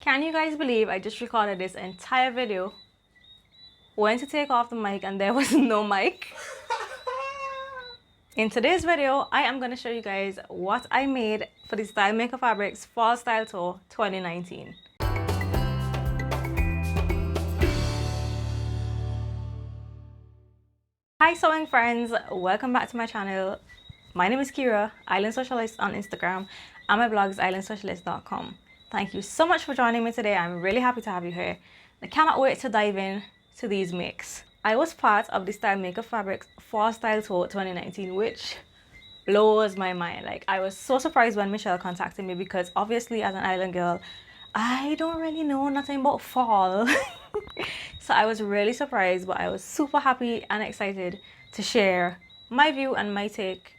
Can you guys believe I just recorded this entire video, went to take off the mic, and there was no mic? In today's video, I am going to show you guys what I made for the Style Maker Fabrics Fall Style Tour 2019. Hi sewing friends, welcome back to my channel. My name is Kira, Island Socialist on Instagram, and my blog is islandsocialist.com. Thank you so much for joining me today. I'm really happy to have you here. I cannot wait to dive in to these makes. I was part of the Style Maker Fabrics Fall Style Tour 2019, which blows my mind. Like, I was so surprised when Michelle contacted me because obviously as an island girl, I don't really know nothing about fall. So I was really surprised, but I was super happy and excited to share my view and my take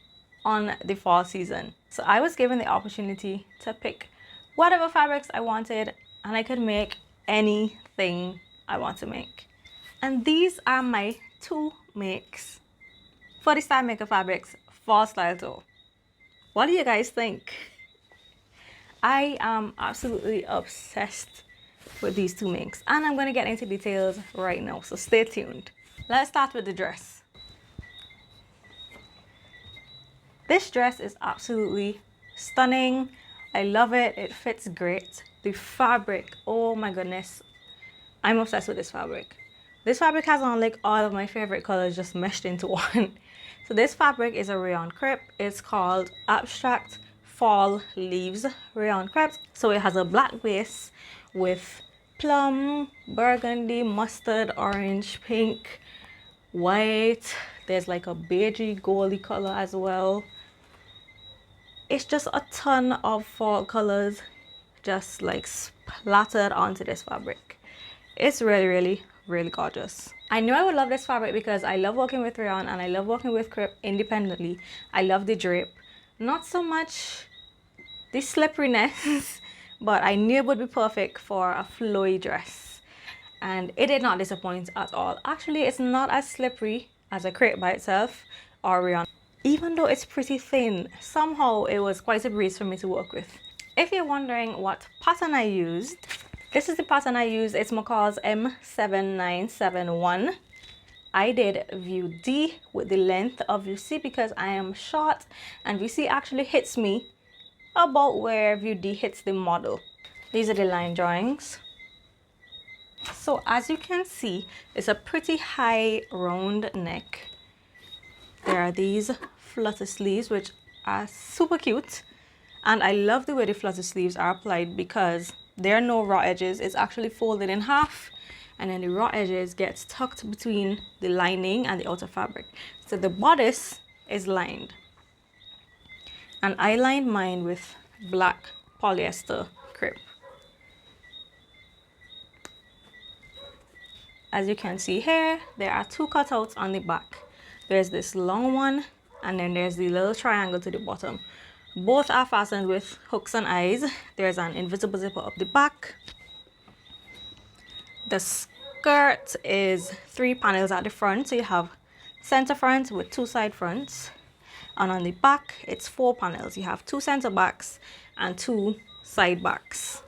on the fall season. So I was given the opportunity to pick whatever fabrics I wanted, and I could make anything I want to make. And these are my two makes for the Style Maker Fabrics Fall Style Tour. What do you guys think? I am absolutely obsessed with these two makes, and I'm going to get into details right now, so stay tuned. Let's start with the dress. This dress is absolutely stunning. I love it. It fits great. The fabric, oh my goodness, I'm obsessed with this fabric. This fabric has on like all of my favorite colors just meshed into one. So this fabric is a rayon crepe. It's called Abstract Fall Leaves rayon crepe. So it has a black base with plum, burgundy, mustard, orange, pink, white. There's like a beigey goldy color as well. It's just a ton of fall colors just like splattered onto this fabric. It's really gorgeous. I knew I would love this fabric because I love working with rayon and I love working with crepe independently. I love the drape, not so much the slipperiness, but I knew it would be perfect for a flowy dress, and it did not disappoint at all. Actually, it's not as slippery as a crepe by itself or rayon. Even though it's pretty thin, somehow it was quite a breeze for me to work with. If you're wondering what pattern I used, this is the pattern I used. It's McCall's M7971. I did view D with the length of view C because I am short, and view C actually hits me about where view D hits the model. These are the line drawings. So as you can see, it's a pretty high round neck. There are these flutter sleeves which are super cute, and I love the way the flutter sleeves are applied because there are no raw edges. It's actually folded in half, and then the raw edges gets tucked between the lining and the outer fabric. So the bodice is lined, and I lined mine with black polyester crepe. As you can see here, there are two cutouts on the back. There's this long one, and then there's the little triangle to the bottom. Both are fastened with hooks and eyes. There's an invisible zipper up the back. The skirt is 3 panels at the front, so you have center front with 2 side fronts. And on the back, it's 4 panels. You have 2 center backs and 2 side backs.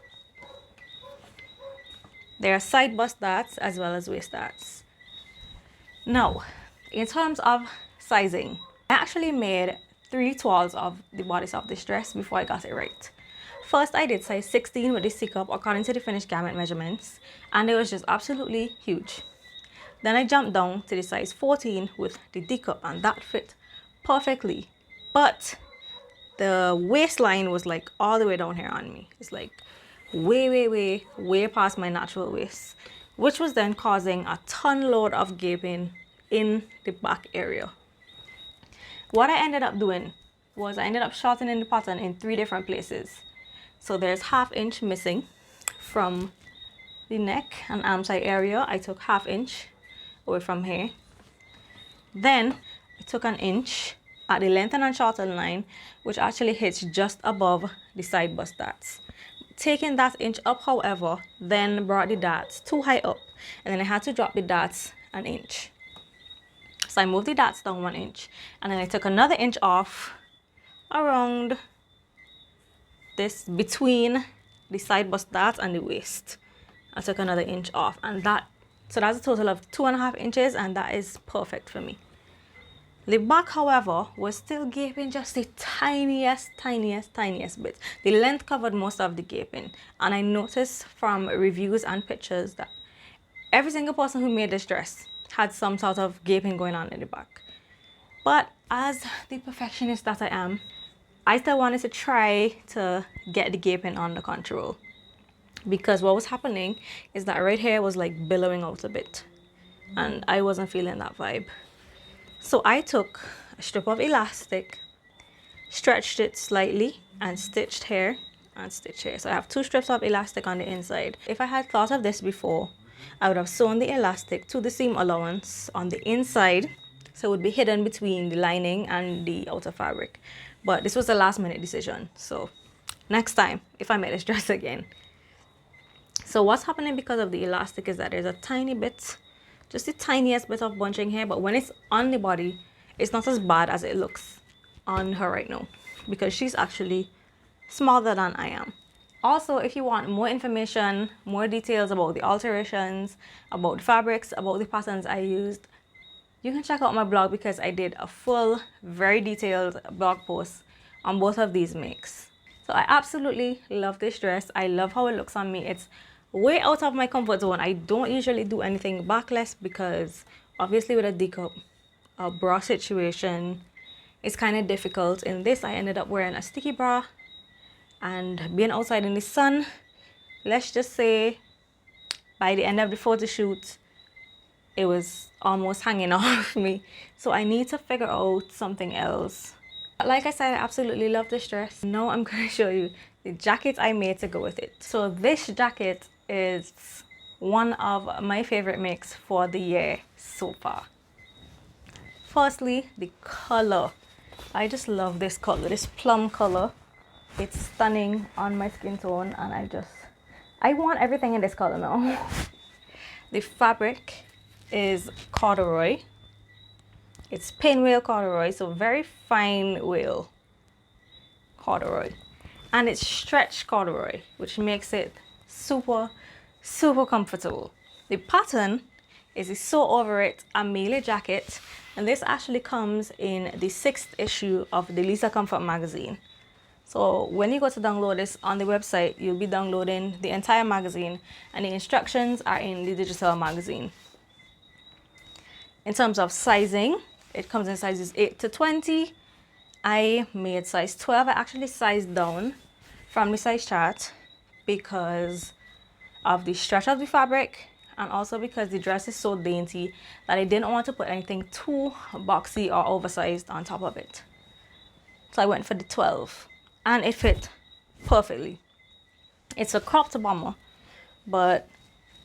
There are side bust darts as well as waist darts. Now, in terms of sizing, I actually made 3 toiles of the bodice of this dress before I got it right. First, I did size 16 with the C-cup according to the finished garment measurements, and it was just absolutely huge. Then I jumped down to the size 14 with the D-cup, and that fit perfectly. But the waistline was like all the way down here on me. It's like way past my natural waist, which was then causing a ton load of gaping in the back area. What I ended up doing was I ended up shortening the pattern in 3 different places. So there's 1/2 inch missing from the neck and arm side area. I took 1/2 inch away from here. Then I took 1 inch at the lengthen and shorten line, which actually hits just above the side bust darts. Taking that inch up, however, then brought the darts too high up, and then I had to drop the darts 1 inch. So I moved the darts down 1 inch, and then I took another inch off around this between the side bust that and the waist. I took another inch off, and so that's a total of 2.5 inches, and that is perfect for me. The back, however, was still gaping just the tiniest bit. The length covered most of the gaping, and I noticed from reviews and pictures that every single person who made this dress had some sort of gaping going on in the back. But as the perfectionist that I am, I still wanted to try to get the gaping under control, because what was happening is that right here was like billowing out a bit, and I wasn't feeling that vibe. So I took a strip of elastic, stretched it slightly, and stitched here and stitched here. So I have 2 strips of elastic on the inside. If I had thought of this before, I would have sewn the elastic to the seam allowance on the inside, so it would be hidden between the lining and the outer fabric. But this was a last minute decision, so next time if I make this dress again. So what's happening because of the elastic is that there's a tiny bit, just the tiniest bit of bunching here, but when it's on the body, it's not as bad as it looks on her right now, because she's actually smaller than I am. Also, if you want more information, more details about the alterations, about the fabrics, about the patterns I used, you can check out my blog, because I did a full, very detailed blog post on both of these makes. So I absolutely love this dress. I love how it looks on me. It's way out of my comfort zone. I don't usually do anything backless, because obviously with a D-cup, a bra situation, it's kind of difficult. In this, I ended up wearing a sticky bra, and being outside in the sun, let's just say by the end of the photo shoot, it was almost hanging off me. So I need to figure out something else. Like I said, I absolutely love this dress. Now I'm going to show you the jacket I made to go with it. So this jacket is one of my favorite makes for the year so far. Firstly, the color. I just love this color, this plum color. It's stunning on my skin tone, and I want everything in this color now. The fabric is corduroy. It's pinwheel corduroy, so very fine wheel corduroy, and it's stretch corduroy, which makes it super comfortable. The pattern is the Sew Over It Amelia jacket, and this actually comes in the 6th issue of the Lisa Comfort magazine. So when you go to download this on the website, you'll be downloading the entire magazine, and the instructions are in the digital magazine. In terms of sizing, it comes in sizes 8 to 20. I made size 12. I actually sized down from the size chart because of the stretch of the fabric, and also because the dress is so dainty that I didn't want to put anything too boxy or oversized on top of it. So I went for the 12, and it fit perfectly. It's a cropped bomber, but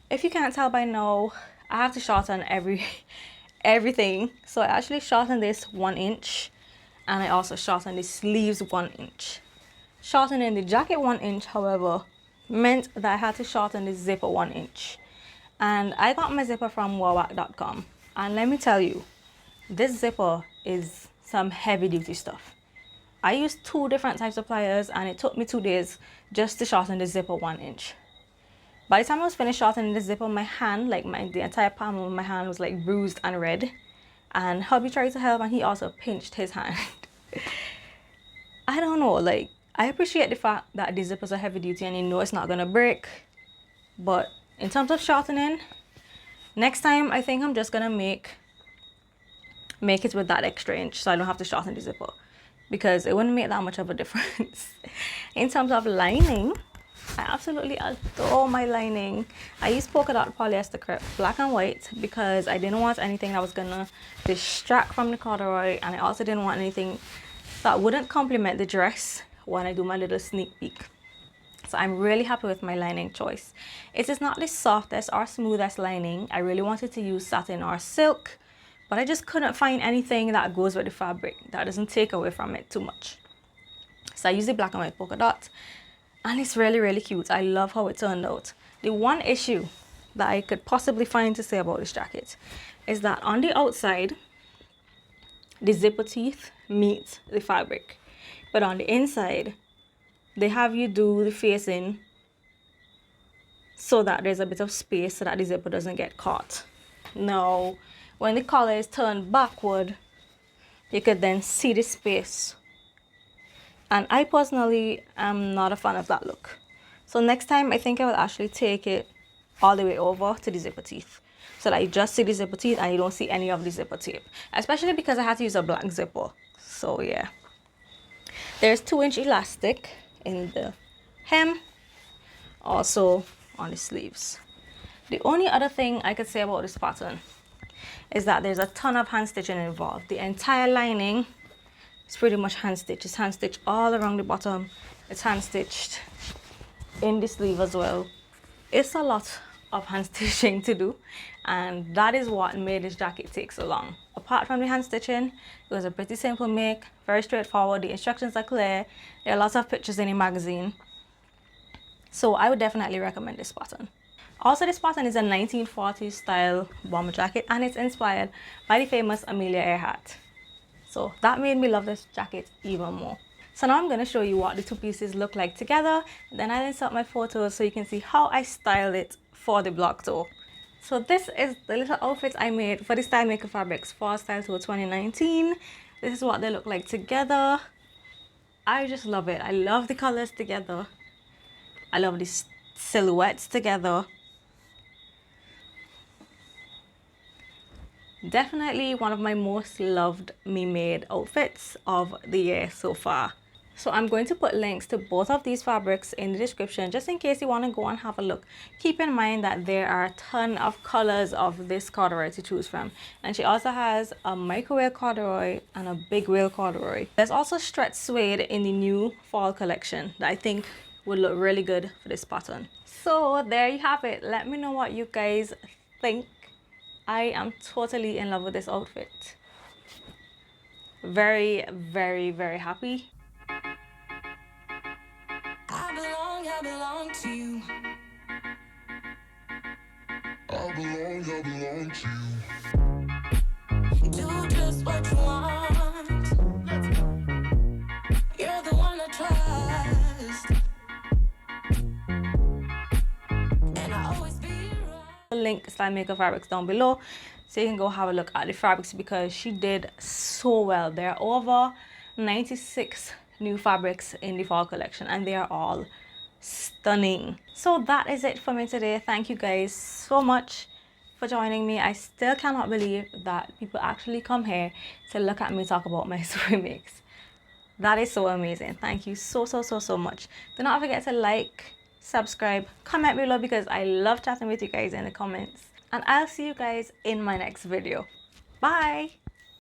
if you can't tell by now, I have to shorten everything. So I actually shortened this 1 inch, and I also shortened the sleeves 1 inch. Shortening the jacket 1 inch, however, meant that I had to shorten the zipper 1 inch. And I got my zipper from wawak.com, and let me tell you, this zipper is some heavy duty stuff. I used 2 different types of pliers, and it took me 2 days just to shorten the zipper 1 inch. By the time I was finished shortening the zipper, my hand, the entire palm of my hand was like bruised and red. And hubby tried to help, and he also pinched his hand. I don't know, I appreciate the fact that the zippers are heavy duty and you know it's not gonna break. But in terms of shortening, next time I think I'm just gonna make it with that extra inch, so I don't have to shorten the zipper, because it wouldn't make that much of a difference. In terms of lining, I absolutely adore my lining. I used polka dot polyester crepe, black and white, because I didn't want anything that was gonna distract from the corduroy, and I also didn't want anything that wouldn't complement the dress when I do my little sneak peek. So I'm really happy with my lining choice. It is not the softest or smoothest lining. I really wanted to use satin or silk, but I just couldn't find anything that goes with the fabric that doesn't take away from it too much. So I used the black and white polka dot, and it's really cute. I love how it turned out. The one issue that I could possibly find to say about this jacket is that on the outside, the zipper teeth meet the fabric, but on the inside, they have you do the facing so that there's a bit of space so that the zipper doesn't get caught. Now, when the collar is turned backward, you could then see the space. And I personally am not a fan of that look. So next time, I think I will actually take it all the way over to the zipper teeth, so that you just see the zipper teeth and you don't see any of the zipper tape, especially because I had to use a black zipper. So yeah, there's 2-inch elastic in the hem, also on the sleeves. The only other thing I could say about this pattern is that there's a ton of hand stitching involved. The entire lining is pretty much hand stitched. It's hand stitched all around the bottom. It's hand stitched in the sleeve as well. It's a lot of hand stitching to do, and that is what made this jacket take so long. Apart from the hand stitching, it was a pretty simple make, very straightforward. The instructions are clear. There are lots of pictures in the magazine, so I would definitely recommend this pattern. Also, this pattern is a 1940s style bomber jacket, and it's inspired by the famous Amelia Earhart. So that made me love this jacket even more. So now I'm going to show you what the two pieces look like together. Then I'll insert my photos so you can see how I styled it for the blog tour. So this is the little outfit I made for the Style Maker Fabrics Fall Style Tour 2019. This is what they look like together. I just love it. I love the colors together. I love the silhouettes together. Definitely one of my most loved me made outfits of the year so far. So I'm going to put links to both of these fabrics in the description just in case you want to go and have a look. Keep in mind that there are a ton of colors of this corduroy to choose from, and she also has a micro wale corduroy and a big wale corduroy. There's also stretch suede in the new fall collection that I think would look really good for this pattern. So there you have it. Let me know what you guys think. I am totally in love with this outfit. Very, very, very happy. I belong to you. I belong to you. Do just what you want. You're the one I trust. And I always be right. Link Style Maker Fabrics down below so you can go have a look at the fabrics, because she did so well. There are over 96 new fabrics in the fall collection and they are all stunning. So that is it for me today. Thank you guys so much for joining me. I still cannot believe that people actually come here to look at me talk about my sewing makes. That is so amazing. Thank you so much. Do not forget to like, subscribe, comment below, because I love chatting with you guys in the comments. And I'll see you guys in my next video. Bye.